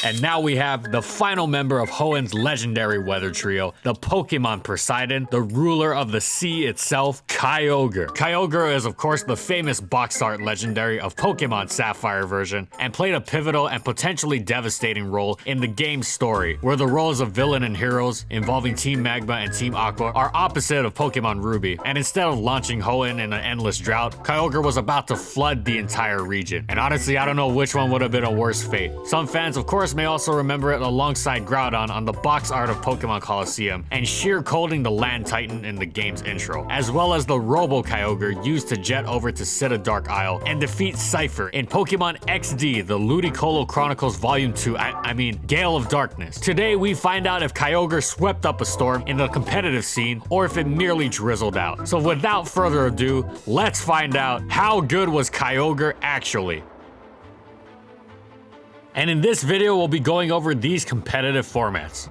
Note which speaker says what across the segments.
Speaker 1: And now we have the final member of Hoenn's legendary weather trio, the Pokemon Poseidon, the ruler of the sea itself, Kyogre. Kyogre is of course the famous box art legendary of Pokemon Sapphire version, and played a pivotal and potentially devastating role in the game's story, where the roles of villain and heroes involving Team Magma and Team Aqua are opposite of Pokemon Ruby, and instead of launching Hoenn in an endless drought, Kyogre was about to flood the entire region. And honestly, I don't know which one would have been a worse fate. Some fans of course may also remember it alongside Groudon on the box art of Pokemon Colosseum, and sheer colding the Land Titan in the game's intro, as well as the Robo Kyogre used to jet over to Dark Isle and defeat Cypher in Pokemon XD, the Ludicolo Chronicles Volume 2, I mean Gale of Darkness. Today we find out if Kyogre swept up a storm in the competitive scene or if it merely drizzled out. So without further ado, let's find out how good was Kyogre actually. And in this video, we'll be going over these competitive formats.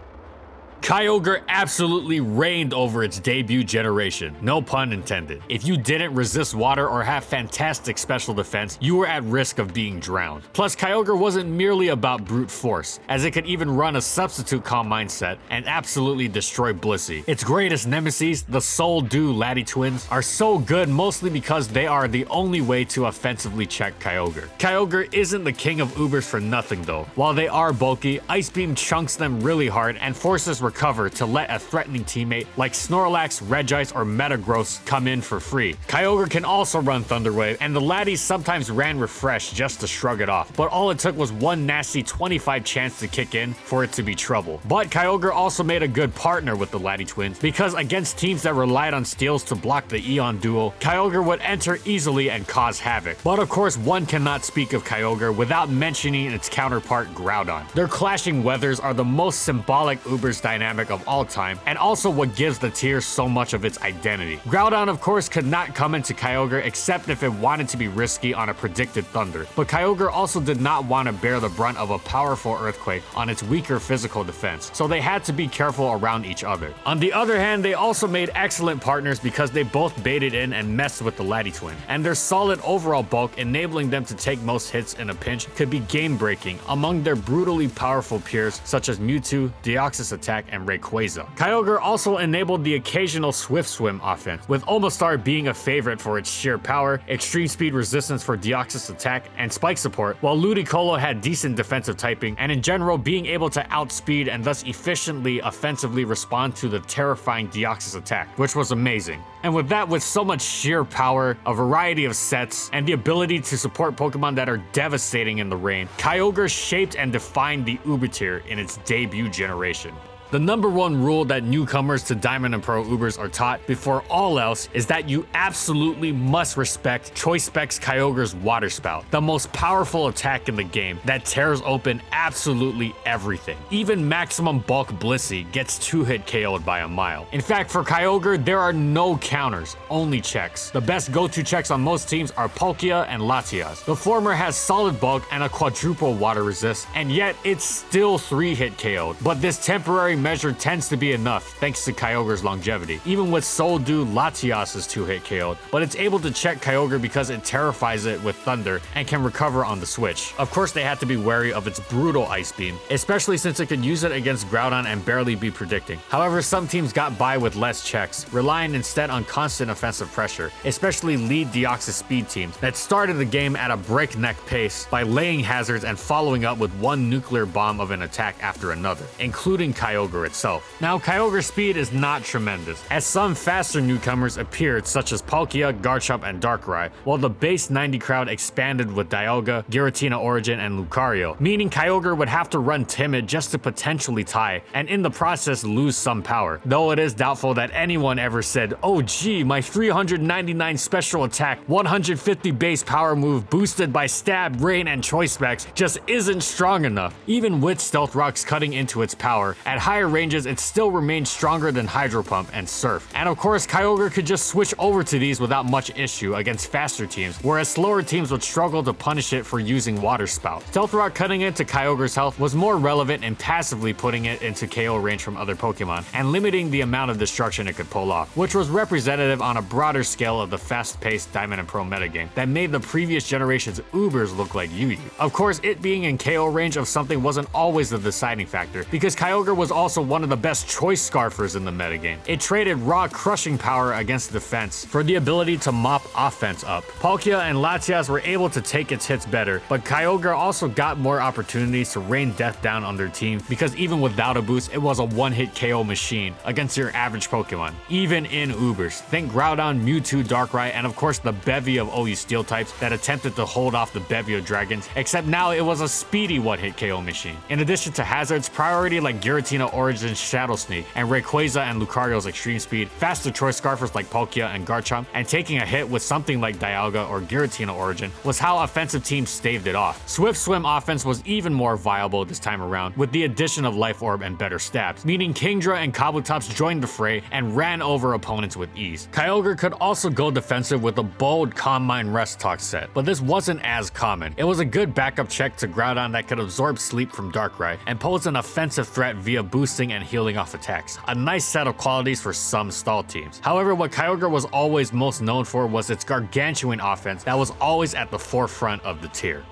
Speaker 1: Kyogre absolutely reigned over its debut generation, no pun intended. If you didn't resist water or have fantastic special defense, you were at risk of being drowned. Plus, Kyogre wasn't merely about brute force, as it could even run a substitute calm mindset and absolutely destroy Blissey. Its greatest nemesis, the Soul Dew Laddie twins, are so good mostly because they are the only way to offensively check Kyogre. Kyogre isn't the king of Ubers for nothing though. While they are bulky, Ice Beam chunks them really hard and forces recover to let a threatening teammate like Snorlax, Regice, or Metagross come in for free. Kyogre can also run Thunder Wave, and the Laddies sometimes ran Refresh just to shrug it off, but all it took was one nasty 25 chance to kick in for it to be trouble. But Kyogre also made a good partner with the Laddie twins, because against teams that relied on steals to block the Eon duel, Kyogre would enter easily and cause havoc. But of course, one cannot speak of Kyogre without mentioning its counterpart Groudon. Their clashing weathers are the most symbolic Ubers dynamic of all time, and also what gives the tier so much of its identity. Groudon of course could not come into Kyogre except if it wanted to be risky on a predicted thunder, but Kyogre also did not want to bear the brunt of a powerful earthquake on its weaker physical defense, so they had to be careful around each other. On the other hand, they also made excellent partners because they both baited in and messed with the Laddie twin, and their solid overall bulk enabling them to take most hits in a pinch could be game-breaking among their brutally powerful peers such as Mewtwo, Deoxys Attack, and Rayquaza. Kyogre also enabled the occasional Swift Swim offense, with Omastar being a favorite for its sheer power, extreme speed resistance for Deoxys Attack, and spike support, while Ludicolo had decent defensive typing, and in general being able to outspeed and thus efficiently offensively respond to the terrifying Deoxys Attack, which was amazing. And with that, with so much sheer power, a variety of sets, and the ability to support Pokemon that are devastating in the rain, Kyogre shaped and defined the Uber tier in its debut generation. The number one rule that newcomers to Diamond and Pearl Ubers are taught before all else is that you absolutely must respect Choice Specs Kyogre's Water Spout, the most powerful attack in the game that tears open absolutely everything. Even maximum bulk Blissey gets 2-hit KO'd by a mile. In fact, for Kyogre, there are no counters, only checks. The best go-to checks on most teams are Palkia and Latias. The former has solid bulk and a quadruple water resist, and yet it's still 3-hit KO'd. But this temporary measure tends to be enough thanks to Kyogre's longevity. Even with Soul Dew, Latias is 2-hit KO'd, but it's able to check Kyogre because it terrifies it with Thunder and can recover on the switch. Of course, they had to be wary of its brutal Ice Beam, especially since it could use it against Groudon and barely be predicting. However, some teams got by with less checks, relying instead on constant offensive pressure, especially lead Deoxys speed teams that started the game at a breakneck pace by laying hazards and following up with one nuclear bomb of an attack after another, including Kyogre itself. Now, Kyogre's speed is not tremendous, as some faster newcomers appeared such as Palkia, Garchomp, and Darkrai, while the base 90 crowd expanded with Dialga, Giratina Origin, and Lucario, meaning Kyogre would have to run timid just to potentially tie, and in the process lose some power, though it is doubtful that anyone ever said, "Oh gee, my 399 special attack, 150 base power move boosted by Stab, Rain, and Choice Specs just isn't strong enough." Even with Stealth Rocks cutting into its power, at high higher ranges, it still remained stronger than Hydro Pump and Surf. And of course, Kyogre could just switch over to these without much issue against faster teams, whereas slower teams would struggle to punish it for using Water Spout. Stealth Rock cutting into Kyogre's health was more relevant in passively putting it into KO range from other Pokemon, and limiting the amount of destruction it could pull off, which was representative on a broader scale of the fast-paced Diamond and Pearl metagame that made the previous generation's Ubers look like Yu-Yu. Of course, it being in KO range of something wasn't always the deciding factor, because Kyogre was also one of the best choice scarfers in the metagame. It traded raw crushing power against defense for the ability to mop offense up. Palkia and Latias were able to take its hits better, but Kyogre also got more opportunities to rain death down on their team, because even without a boost, it was a one-hit KO machine against your average Pokemon, even in Ubers. Think Groudon, Mewtwo, Darkrai, and of course the bevy of OU Steel types that attempted to hold off the bevy of Dragons, except now it was a speedy one-hit KO machine. In addition to hazards, priority like Giratina Origin's Shadow Sneak and Rayquaza and Lucario's Extreme Speed, faster choice scarfers like Palkia and Garchomp, and taking a hit with something like Dialga or Giratina Origin was how offensive teams staved it off. Swift Swim offense was even more viable this time around with the addition of Life Orb and better stabs, meaning Kingdra and Kabutops joined the fray and ran over opponents with ease. Kyogre could also go defensive with a bold Calm Mind Rest Talk set, but this wasn't as common. It was a good backup check to Groudon that could absorb sleep from Darkrai and pose an offensive threat via boosting and healing off attacks. A nice set of qualities for some stall teams. However, what Kyogre was always most known for was its gargantuan offense that was always at the forefront of the tier.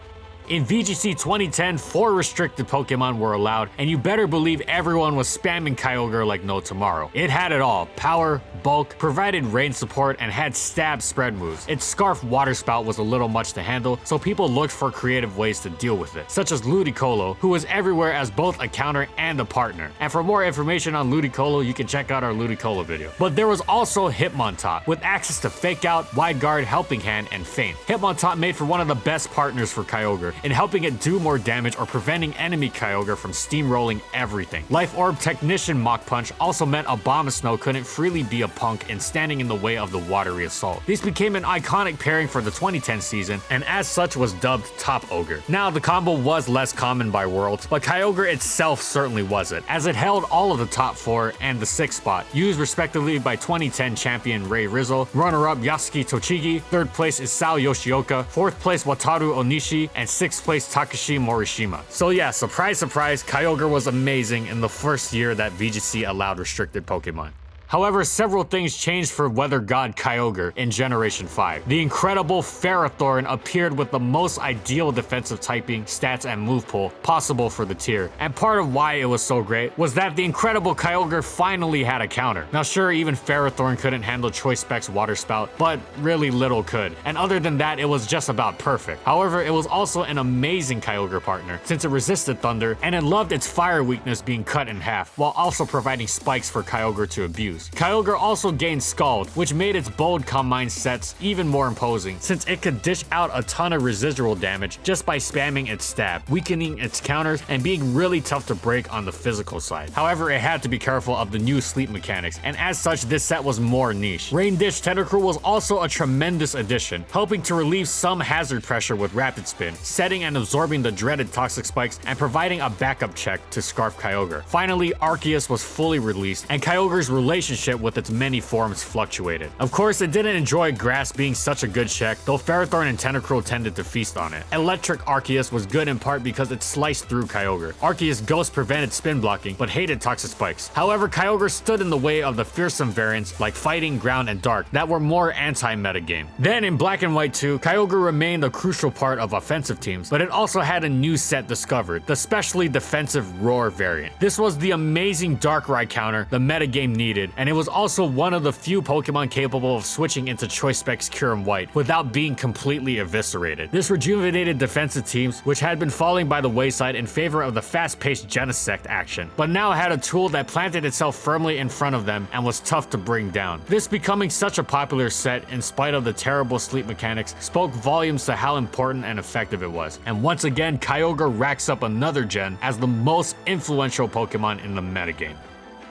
Speaker 1: In VGC 2010, 4 restricted Pokemon were allowed, and you better believe everyone was spamming Kyogre like no tomorrow. It had it all: power, bulk, provided rain support, and had stab spread moves. Its Scarf Water Spout was a little much to handle, so people looked for creative ways to deal with it, such as Ludicolo, who was everywhere as both a counter and a partner. And for more information on Ludicolo, you can check out our Ludicolo video. But there was also Hitmontop, with access to Fake Out, Wide Guard, Helping Hand, and Feint. Hitmontop made for one of the best partners for Kyogre, in helping it do more damage or preventing enemy Kyogre from steamrolling everything. Life Orb Technician Mach Punch also meant Abomasnow couldn't freely be a punk and standing in the way of the watery assault. These became an iconic pairing for the 2010 season, and as such was dubbed Top Ogre. Now, the combo was less common by worlds, but Kyogre itself certainly wasn't, as it held all of the top 4 and the 6th spot, used respectively by 2010 champion Ray Rizzo, runner-up Yasuki Tochigi, 3rd place is Sao Yoshioka, 4th place Wataru Onishi, and 6th place Takashi Morishima. So yeah, surprise surprise, Kyogre was amazing in the first year that VGC allowed restricted Pokemon. However, several things changed for Weather God Kyogre in Generation 5. The incredible Ferrothorn appeared with the most ideal defensive typing, stats, and move pool possible for the tier. And part of why it was so great was that the incredible Kyogre finally had a counter. Now sure, even Ferrothorn couldn't handle Choice Specs Water Spout, but really little could. And other than that, it was just about perfect. However, it was also an amazing Kyogre partner, since it resisted Thunder, and it loved its fire weakness being cut in half, while also providing spikes for Kyogre to abuse. Kyogre also gained Scald, which made its bold Calm Mind sets even more imposing, since it could dish out a ton of residual damage just by spamming its stab, weakening its counters, and being really tough to break on the physical side. However, it had to be careful of the new sleep mechanics, and as such, this set was more niche. Rain Dish Tentacruel was also a tremendous addition, helping to relieve some hazard pressure with Rapid Spin, setting and absorbing the dreaded Toxic Spikes, and providing a backup check to Scarf Kyogre. Finally, Arceus was fully released, and Kyogre's relationship with its many forms fluctuated. Of course, it didn't enjoy Grass being such a good check, though Ferrothorn and Tentacruel tended to feast on it. Electric Arceus was good in part because it sliced through Kyogre. Arceus Ghost prevented spin blocking, but hated Toxic Spikes. However, Kyogre stood in the way of the fearsome variants like Fighting, Ground, and Dark that were more anti-metagame. Then in Black and White 2, Kyogre remained a crucial part of offensive teams, but it also had a new set discovered, the specially defensive Roar variant. This was the amazing Darkrai counter the metagame needed, and it was also one of the few Pokemon capable of switching into Choice Specs Kyurem White without being completely eviscerated. This rejuvenated defensive teams, which had been falling by the wayside in favor of the fast-paced Genesect action, but now had a tool that planted itself firmly in front of them and was tough to bring down. This becoming such a popular set in spite of the terrible sleep mechanics spoke volumes to how important and effective it was. And once again, Kyogre racks up another gen as the most influential Pokemon in the metagame.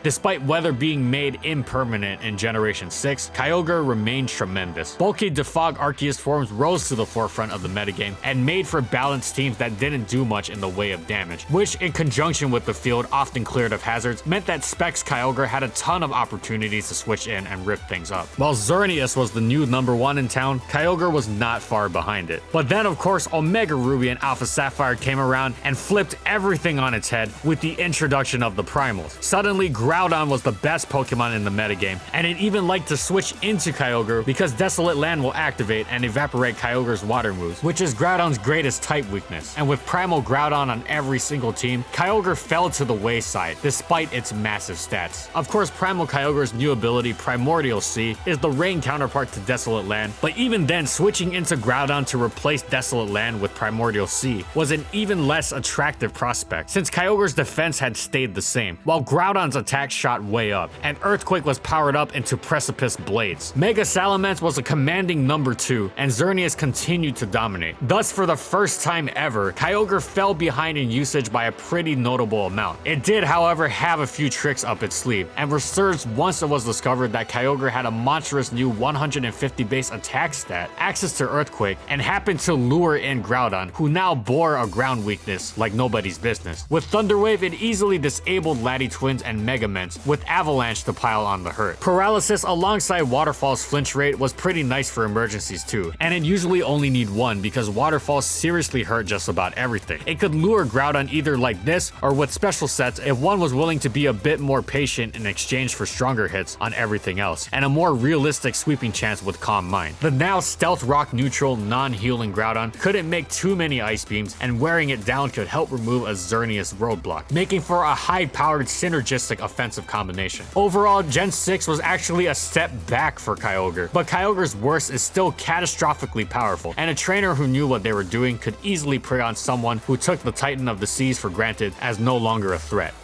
Speaker 1: Despite weather being made impermanent in Generation 6, Kyogre remained tremendous. Bulky Defog Arceus forms rose to the forefront of the metagame and made for balanced teams that didn't do much in the way of damage, which in conjunction with the field often cleared of hazards meant that Specs Kyogre had a ton of opportunities to switch in and rip things up. While Xerneas was the new #1 in town, Kyogre was not far behind it. But then of course Omega Ruby and Alpha Sapphire came around and flipped everything on its head with the introduction of the Primals. Suddenly Groudon was the best Pokemon in the metagame, and it even liked to switch into Kyogre because Desolate Land will activate and evaporate Kyogre's water moves, which is Groudon's greatest type weakness. And with Primal Groudon on every single team, Kyogre fell to the wayside despite its massive stats. Of course, Primal Kyogre's new ability, Primordial Sea, is the rain counterpart to Desolate Land, but even then, switching into Groudon to replace Desolate Land with Primordial Sea was an even less attractive prospect, since Kyogre's defense had stayed the same, while Groudon's attack shot way up, and Earthquake was powered up into Precipice Blades. Mega Salamence was a commanding #2, and Xerneas continued to dominate. Thus, for the first time ever, Kyogre fell behind in usage by a pretty notable amount. It did, however, have a few tricks up its sleeve, and resurged once it was discovered that Kyogre had a monstrous new 150 base attack stat, access to Earthquake, and happened to lure in Groudon, who now bore a ground weakness like nobody's business. With Thunder Wave, it easily disabled Lati Twins and Megaments, with Avalanche to pile on the hurt. Paralysis alongside Waterfall's flinch rate was pretty nice for emergencies too, and it usually only need one because Waterfall seriously hurt just about everything. It could lure Groudon either like this or with special sets if one was willing to be a bit more patient in exchange for stronger hits on everything else, and a more realistic sweeping chance with Calm Mind. The now Stealth Rock neutral, non-healing Groudon couldn't make too many Ice Beams, and wearing it down could help remove a Xerneas roadblock, making for a high-powered synergistic offensive combination. Overall, Gen 6 was actually a step back for Kyogre, but Kyogre's worst is still catastrophically powerful, and a trainer who knew what they were doing could easily prey on someone who took the Titan of the Seas for granted as no longer a threat.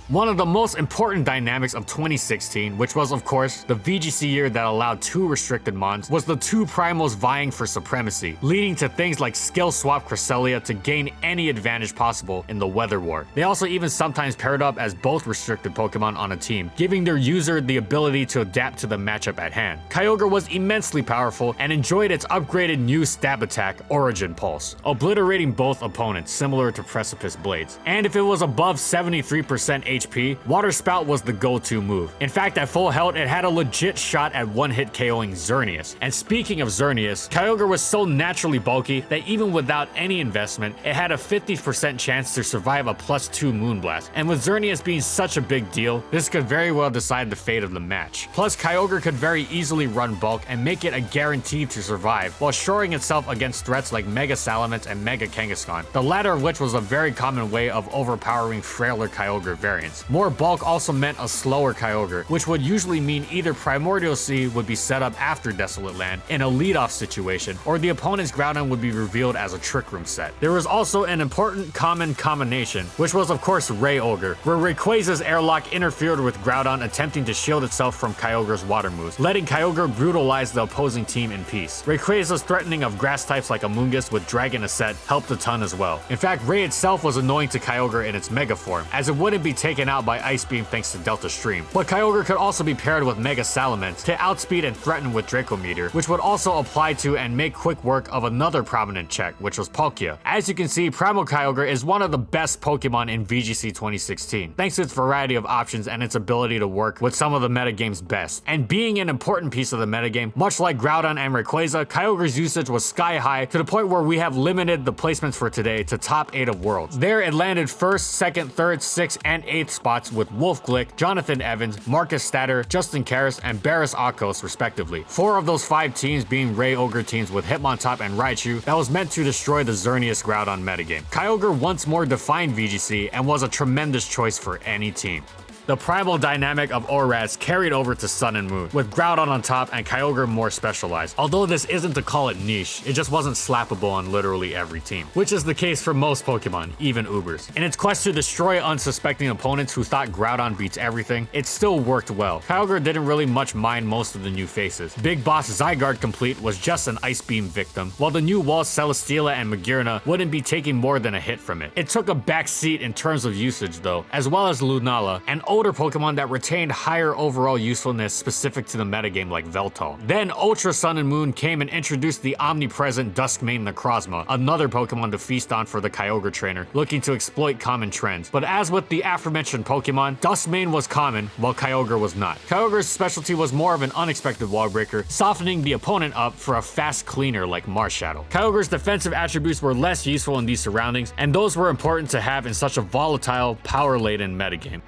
Speaker 1: One of the most important dynamics of 2016, which was of course the VGC year that allowed 2 restricted mons, was the 2 primals vying for supremacy, leading to things like skill swap Cresselia to gain any advantage possible in the weather war. They also even sometimes paired up as both restricted Pokemon on a team, giving their user the ability to adapt to the matchup at hand. Kyogre was immensely powerful and enjoyed its upgraded new stab attack, Origin Pulse, obliterating both opponents similar to Precipice Blades. And if it was above 73% HP, Water Spout was the go-to move. In fact, at full health, it had a legit shot at one-hit KOing Xerneas. And speaking of Xerneas, Kyogre was so naturally bulky that even without any investment, it had a 50% chance to survive a +2 Moonblast. And with Xerneas being such a big deal, this could very well decide the fate of the match. Plus, Kyogre could very easily run bulk and make it a guarantee to survive, while shoring itself against threats like Mega Salamence and Mega Kangaskhan, the latter of which was a very common way of overpowering frailer Kyogre variants. More bulk also meant a slower Kyogre, which would usually mean either Primordial Sea would be set up after Desolate Land in a lead-off situation, or the opponent's Groudon would be revealed as a Trick Room set. There was also an important common combination, which was of course Ray Ogre, where Rayquaza's airlock interfered with Groudon attempting to shield itself from Kyogre's water moves, letting Kyogre brutalize the opposing team in peace. Rayquaza's threatening of grass types like Amoonguss with Dragon Asset helped a ton as well. In fact, Ray itself was annoying to Kyogre in its Mega form, as it wouldn't be taken out by Ice Beam thanks to Delta Stream. But Kyogre could also be paired with Mega Salamence to outspeed and threaten with Draco Meteor, which would also apply to and make quick work of another prominent check, which was Palkia. As you can see, Primal Kyogre is one of the best Pokemon in VGC 2016, thanks to its variety of options and its ability to work with some of the metagame's best. And being an important piece of the metagame, much like Groudon and Rayquaza, Kyogre's usage was sky high to the point where we have limited the placements for today to top 8 of Worlds. There it landed 1st, 2nd, 3rd, 6th, and 8th spots with Wolf Glick, Jonathan Evans, Marcus Statter, Justin Karras, and Barris Akos respectively. 4 of those 5 teams being Ray Ogre teams with Hitmontop and Raichu that was meant to destroy the Xerneas Groudon metagame. Kyogre once more defined VGC and was a tremendous choice for any team. The primal dynamic of ORAS carried over to Sun and Moon, with Groudon on top and Kyogre more specialized. Although this isn't to call it niche, it just wasn't slappable on literally every team, which is the case for most Pokemon, even Ubers. In its quest to destroy unsuspecting opponents who thought Groudon beats everything, it still worked well. Kyogre didn't really much mind most of the new faces. Big Boss Zygarde Complete was just an Ice Beam victim, while the new walls Celesteela and Magearna wouldn't be taking more than a hit from it. It took a back seat in terms of usage though, as well as Lunala, and older Pokemon that retained higher overall usefulness specific to the metagame like Veltal. Then Ultra Sun and Moon came and introduced the omnipresent Duskmane Necrozma, another Pokemon to feast on for the Kyogre trainer, looking to exploit common trends. But as with the aforementioned Pokemon, Duskmane was common, while Kyogre was not. Kyogre's specialty was more of an unexpected wall breaker, softening the opponent up for a fast cleaner like Marshadow. Kyogre's defensive attributes were less useful in these surroundings, and those were important to have in such a volatile, power-laden metagame.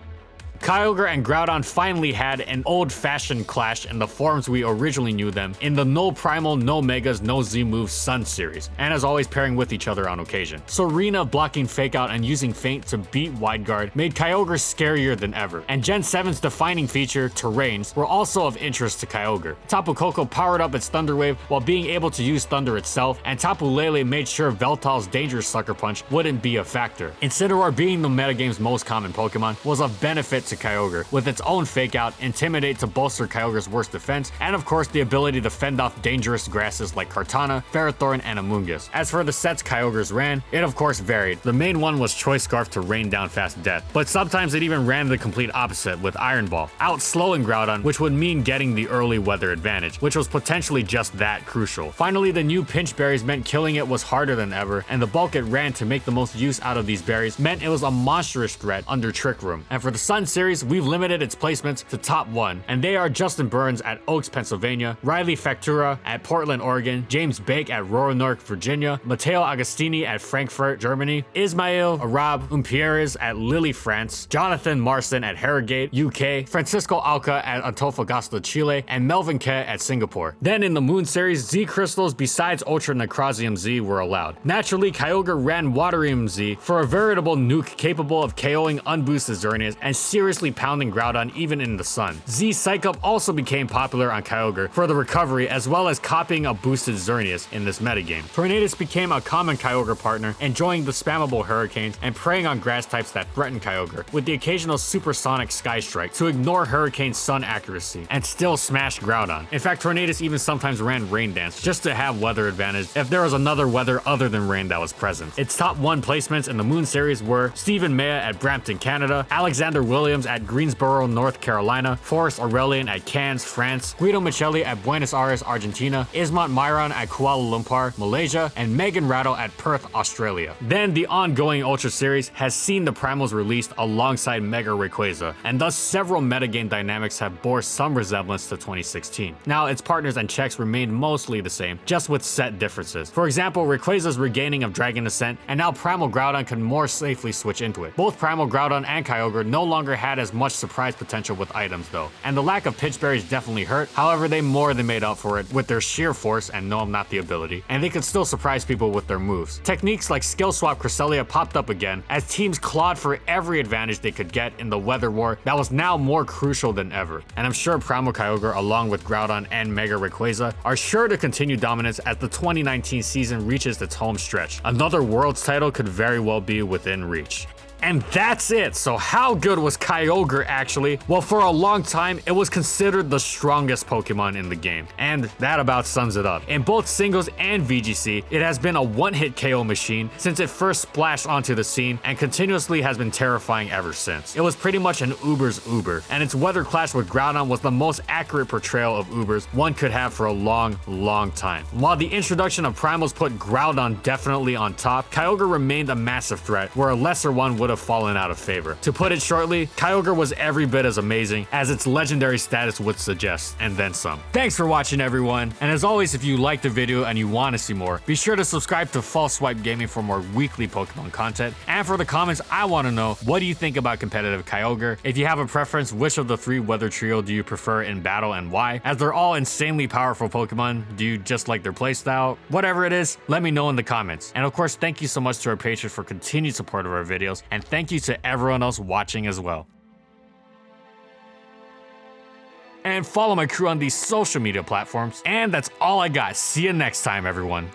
Speaker 1: Kyogre and Groudon finally had an old-fashioned clash in the forms we originally knew them in the No Primal, No Megas, No Z Moves Sun series, and as always pairing with each other on occasion. Serena blocking Fake Out and using Feint to beat Wide Guard made Kyogre scarier than ever, and Gen 7's defining feature, Terrains, were also of interest to Kyogre. Tapu Koko powered up its Thunder Wave while being able to use Thunder itself, and Tapu Lele made sure Veltal's dangerous Sucker Punch wouldn't be a factor. Incineroar, being the metagame's most common Pokemon, was of benefit to Kyogre, with its own Fake Out, Intimidate to bolster Kyogre's worst defense, and of course the ability to fend off dangerous grasses like Kartana, Ferrothorn, and Amoonguss. As for the sets Kyogre's ran, it of course varied. The main one was Choice Scarf to rain down fast death, but sometimes it even ran the complete opposite with Iron Ball, outslowing Groudon, which would mean getting the early weather advantage, which was potentially just that crucial. Finally, the new Pinch Berries meant killing it was harder than ever, and the bulk it ran to make the most use out of these berries meant it was a monstrous threat under Trick Room. And for the Sun series, we've limited its placements to top 1, and they are Justin Burns at Oaks, Pennsylvania, Riley Factura at Portland, Oregon, James Bake at Roanoke, Virginia, Matteo Agostini at Frankfurt, Germany, Ismail Arab Umpierrez at Lille, France, Jonathan Marston at Harrogate, UK, Francisco Alca at Antofagasta, Chile, and Melvin Ke at Singapore. Then in the Moon series, Z crystals besides Ultra Necrozium Z were allowed. Naturally, Kyogre ran Waterium Z for a veritable nuke capable of KOing unboosted Xerneas and seriously pounding Groudon even in the sun. Z Psych Up also became popular on Kyogre for the recovery as well as copying a boosted Xerneas in this metagame. Tornadus became a common Kyogre partner, enjoying the spammable Hurricanes and preying on grass types that threaten Kyogre, with the occasional supersonic Sky Strike to ignore Hurricane's sun accuracy and still smash Groudon. In fact, Tornadus even sometimes ran Rain Dance just to have weather advantage if there was another weather other than rain that was present. Its top 1 placements in the Moon series were Stephen Mea at Brampton, Canada, Alexander Williams at Greensboro, North Carolina, Forrest Aurelian at Cannes, France, Guido Michelli at Buenos Aires, Argentina, Ismat Myron at Kuala Lumpur, Malaysia, and Megan Rattle at Perth, Australia. Then the ongoing Ultra series has seen the Primals released alongside Mega Rayquaza, and thus several metagame dynamics have bore some resemblance to 2016. Now, its partners and checks remained mostly the same, just with set differences. For example, Rayquaza's regaining of Dragon Ascent, and now Primal Groudon can more safely switch into it. Both Primal Groudon and Kyogre no longer had as much surprise potential with items though, and the lack of Pitch Berries definitely hurt. However, they more than made up for it with their sheer force and no, not the ability, and they could still surprise people with their moves. Techniques like Skill Swap Cresselia popped up again as teams clawed for every advantage they could get in the weather war that was now more crucial than ever. And I'm sure Primal Kyogre along with Groudon and Mega Rayquaza are sure to continue dominance as the 2019 season reaches its home stretch. Another Worlds title could very well be within reach. And that's it. So how good was Kyogre actually? Well, for a long time, it was considered the strongest Pokemon in the game. And that about sums it up. In both singles and VGC, it has been a one-hit KO machine since it first splashed onto the scene and continuously has been terrifying ever since. It was pretty much an Uber's Uber, and its weather clash with Groudon was the most accurate portrayal of Ubers one could have for a long, long time. While the introduction of Primals put Groudon definitely on top, Kyogre remained a massive threat, where a lesser one would have fallen out of favor. To put it shortly, Kyogre was every bit as amazing as its legendary status would suggest, and then some. Thanks for watching, everyone, and as always, if you liked the video and you want to see more, be sure to subscribe to False Swipe Gaming for more weekly Pokemon content. And for the comments, I want to know, what do you think about competitive Kyogre? If you have a preference, which of the 3 weather trio do you prefer in battle and why? As they're all insanely powerful Pokemon, do you just like their playstyle? Whatever it is, let me know in the comments. And of course, thank you so much to our patrons for continued support of our videos, and thank you to everyone else watching as well. And follow my crew on these social media platforms. And that's all I got. See you next time, everyone.